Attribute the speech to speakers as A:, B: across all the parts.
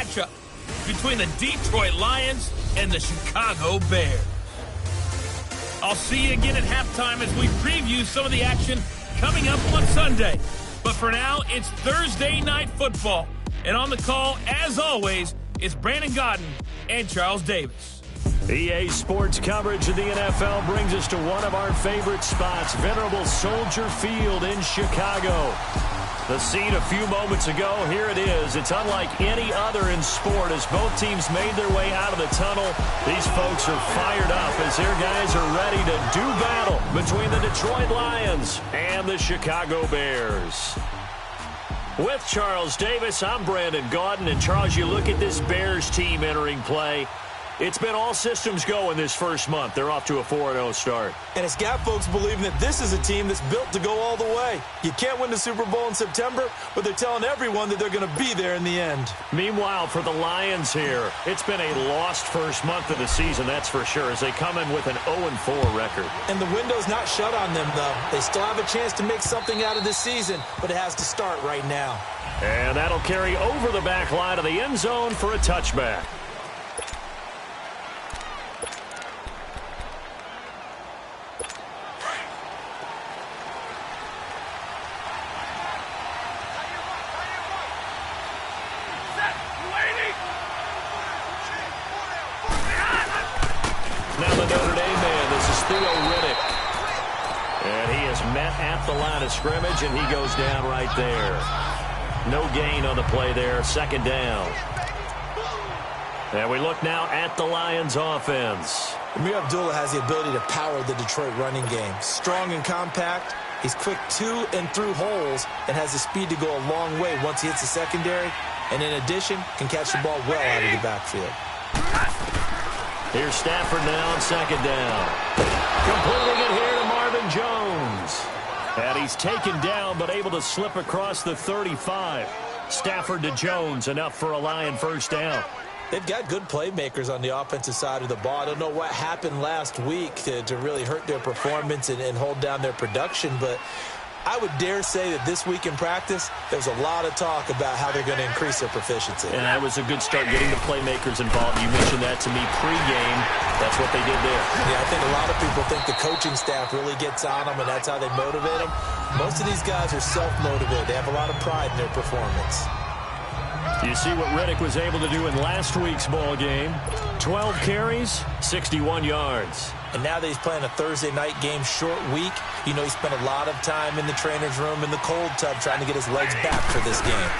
A: matchup between the Detroit Lions and the Chicago Bears. I'll see you again at halftime as we preview some of the action coming up on Sunday. But for now, it's Thursday Night Football. And on the call, as always, is Brandon Godden and Charles Davis.
B: EA Sports coverage of the NFL brings us to one of our favorite spots, venerable Soldier Field in Chicago. The scene a few moments ago, here it is. It's unlike any other in sport as both teams made their way out of the tunnel. These folks are fired up as their guys are ready to do battle between the Detroit Lions and the Chicago Bears. With Charles Davis, I'm Brandon Gaudin. And Charles, you look at this Bears team entering play. It's been all systems go in this first month. They're off to a 4-0 start.
C: And it's got folks believing that this is a team that's built to go all the way. You can't win the Super Bowl in September, but they're telling everyone that they're going to be there in the end.
B: Meanwhile, for the Lions here, it's been a lost first month of the season, that's for sure, as they come in with an 0-4 record.
C: And the window's not shut on them, though. They still have a chance to make something out of this season, but it has to start right now.
B: And that'll carry over the back line of the end zone for a touchback. At the line of scrimmage, and he goes down right there. No gain on the play there, second down. And we look now at the Lions offense.
C: Amir Abdullah has the ability to power the Detroit running game. Strong and compact. He's quick to and through holes and has the speed to go a long way once he hits the secondary. And in addition, can catch the ball well out of the backfield.
B: Here's Stafford now on second down. Completing it here to Marvin Jones. And he's taken down, but able to slip across the 35. Stafford to Jones, enough for a Lion first down.
C: They've got good playmakers on the offensive side of the ball. I don't know what happened last week to really hurt their performance and hold down their production, but I would dare say that this week in practice, there's a lot of talk about how they're going to increase their proficiency.
B: And that was a good start getting the playmakers involved. You mentioned that to me pregame. That's what they did there.
C: Yeah, I think a lot of people think the coaching staff really gets on them, and that's how they motivate them. Most of these guys are self-motivated. They have a lot of pride in their performance.
B: You see what Riddick was able to do in last week's ball game. 12 carries, 61 yards.
C: And now that he's playing a Thursday night game, short week, you know he spent a lot of time in the trainer's room in the cold tub trying to get his legs back for this game.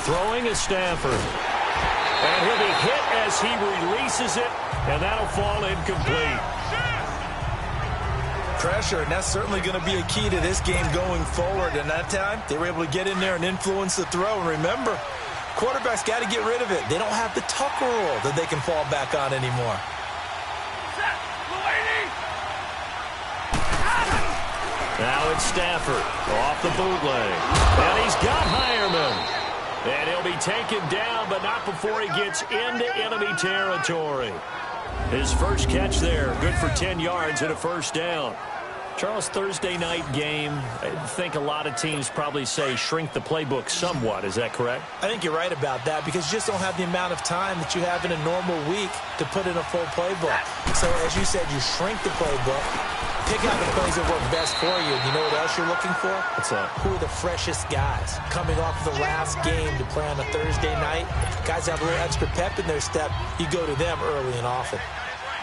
B: Throwing is Stafford. And he'll be hit as he releases it, and that'll fall incomplete.
C: Pressure, and that's certainly going to be a key to this game going forward. And that time, they were able to get in there and influence the throw. And remember, quarterbacks got to get rid of it. They don't have the Tucker rule that they can fall back on anymore.
B: Now it's Stafford off the bootleg. And he's got Hireman. And he'll be taken down, but not before he gets into enemy territory. His first catch there, good for 10 yards and a first down. Charles, Thursday night game, I think a lot of teams probably say shrink the playbook somewhat. Is that correct?
C: I think you're right about that because you just don't have the amount of time that you have in a normal week to put in a full playbook. So, as you said, you shrink the playbook, pick out the plays that work best for you. You know what else you're looking for?
B: What's that?
C: Who are the freshest guys coming off the last game to play on a Thursday night? Guys have a little extra pep in their step. You go to them early and often.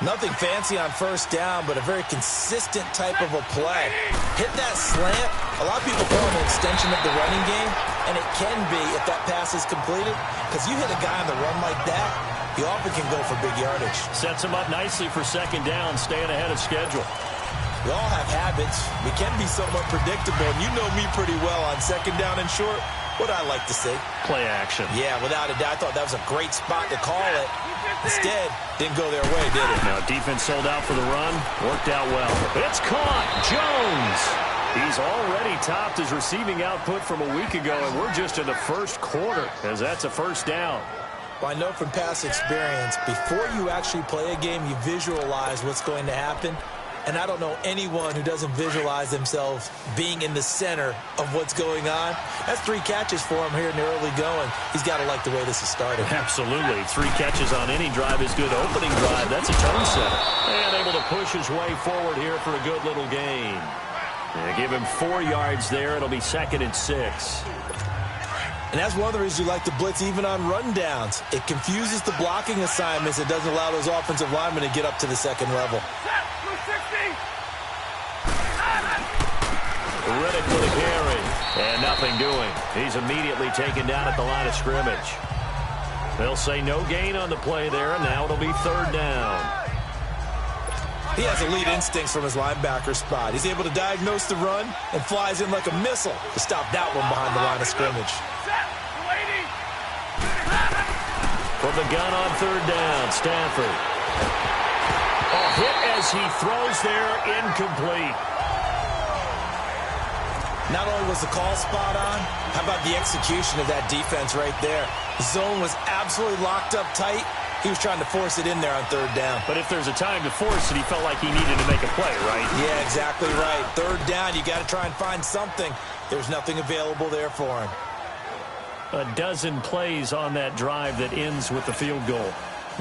C: Nothing fancy on first down, but a very consistent type of a play. Hit that slant. A lot of people call it an extension of the running game, and it can be if that pass is completed, because you hit a guy on the run like that, he often can go for big yardage.
B: Sets him up nicely for second down, staying ahead of schedule.
C: We all have habits. We can be somewhat predictable, and you know me pretty well on second down and short. What I like to see.
B: Play action.
C: Yeah, without a doubt. I thought that was a great spot to call it. Instead, didn't go their way, did it?
B: Now, defense sold out for the run. Worked out well. It's caught. Jones. He's already topped his receiving output from a week ago, and we're just in the first quarter, as that's a first down.
C: Well, I know from past experience, before you actually play a game, you visualize what's going to happen. And I don't know anyone who doesn't visualize themselves being in the center of what's going on. That's 3 catches for him here in the early going. He's got to like the way this is started.
B: Absolutely. 3 catches on any drive is good. Opening drive, that's a tone setter. And able to push his way forward here for a good little gain. Yeah, give him 4 yards there. It'll be 2nd and 6.
C: And that's one of the reasons you like to blitz even on rundowns. It confuses the blocking assignments. It doesn't allow those offensive linemen to get up to the second level.
B: Riddick with a carry. And nothing doing. He's immediately taken down at the line of scrimmage. They'll say no gain on the play there, and now it'll be 3rd down.
C: He has elite instincts from his linebacker spot. He's able to diagnose the run and flies in like a missile to stop that one behind the line of scrimmage.
B: From the gun on 3rd down, Stafford. A hit as he throws there, incomplete.
C: Not only was the call spot on, how about the execution of that defense right there? The zone was absolutely locked up tight. He was trying to force it in there on 3rd down.
B: But if there's a time to force it, he felt like he needed to make a play, right?
C: Yeah, exactly right. 3rd down, you got to try and find something. There's nothing available there for him.
B: A dozen plays on that drive that ends with the field goal.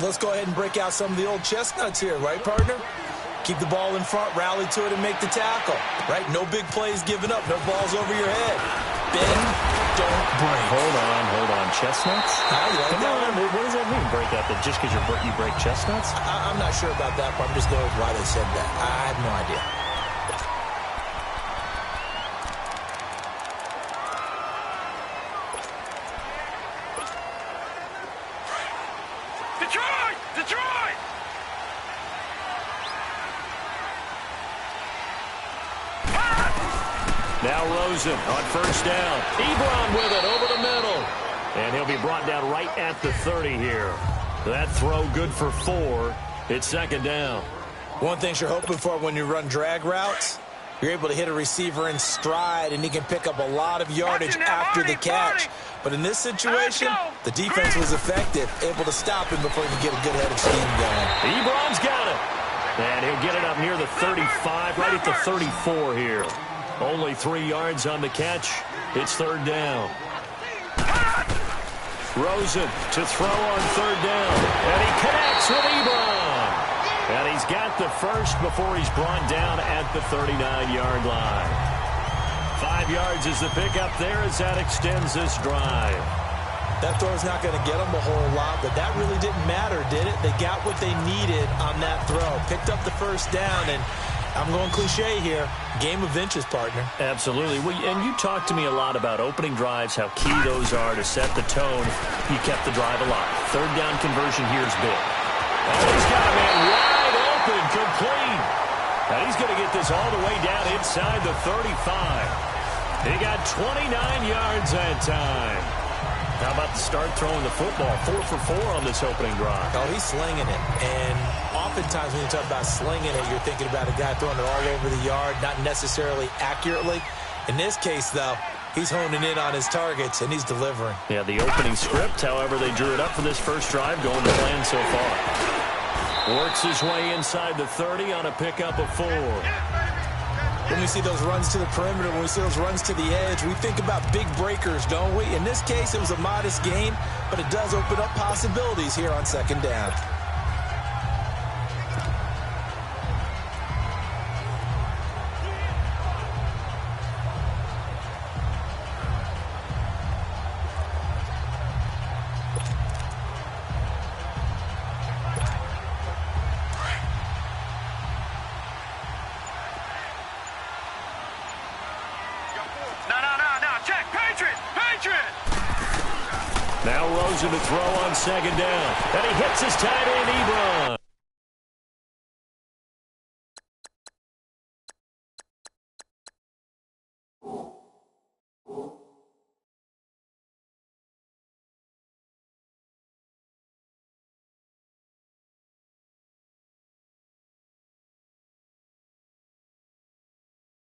C: Let's go ahead and break out some of the old chestnuts here, right, partner? Keep the ball in front, rally to it, and make the tackle, right? No big plays given up, no balls over your head. Bend, don't break.
B: Hold on. Chestnuts?
C: Come
B: on. What does that mean, break out? That just because you break chestnuts?
C: I'm not sure about that, but I'm just going with why they said that. I have no idea.
A: Detroit!
B: Now Rosen on 1st down. Ebron with it over the middle. And he'll be brought down right at the 30 here. That throw good for 4. It's 2nd down.
C: One thing you're hoping for when you run drag routes, you're able to hit a receiver in stride, and he can pick up a lot of yardage after the catch. But in this situation, the defense was effective, able to stop him before he could get a good head of steam going.
B: Ebron's got it. And he'll get it up near the 35, right at the 34 here. Only 3 yards on the catch. It's 3rd down. Rosen to throw on 3rd down. And he connects with Ebron. And he's got the first before he's brought down at the 39-yard line. 5 yards is the pickup there as that extends this drive.
C: That throw's not going to get them a whole lot, but that really didn't matter, did it? They got what they needed on that throw. Picked up the 1st down, and I'm going cliche here. Game of inches, partner.
B: Absolutely. Well, and you talked to me a lot about opening drives, how key those are to set the tone. You kept the drive alive. 3rd down conversion here is big. Oh, he's got a man wide open, complete. Now he's going to get this all the way down inside the 35. He got 29 yards that time. How about the start throwing the football? 4 for 4 on this opening drive.
C: Oh, he's slinging it. And oftentimes when you talk about slinging it, you're thinking about a guy throwing it all over the yard, not necessarily accurately. In this case, though, he's honing in on his targets, and he's delivering.
B: Yeah, the opening script, however, they drew it up for this first drive, going to plan so far. Works his way inside the 30 on a pickup of 4.
C: When we see those runs to the perimeter, when we see those runs to the edge, we think about big breakers, don't we? In this case, it was a modest gain, but it does open up possibilities here on 2nd down.
B: Now Rosen to throw on 2nd down. And he hits his tight end, Ebron.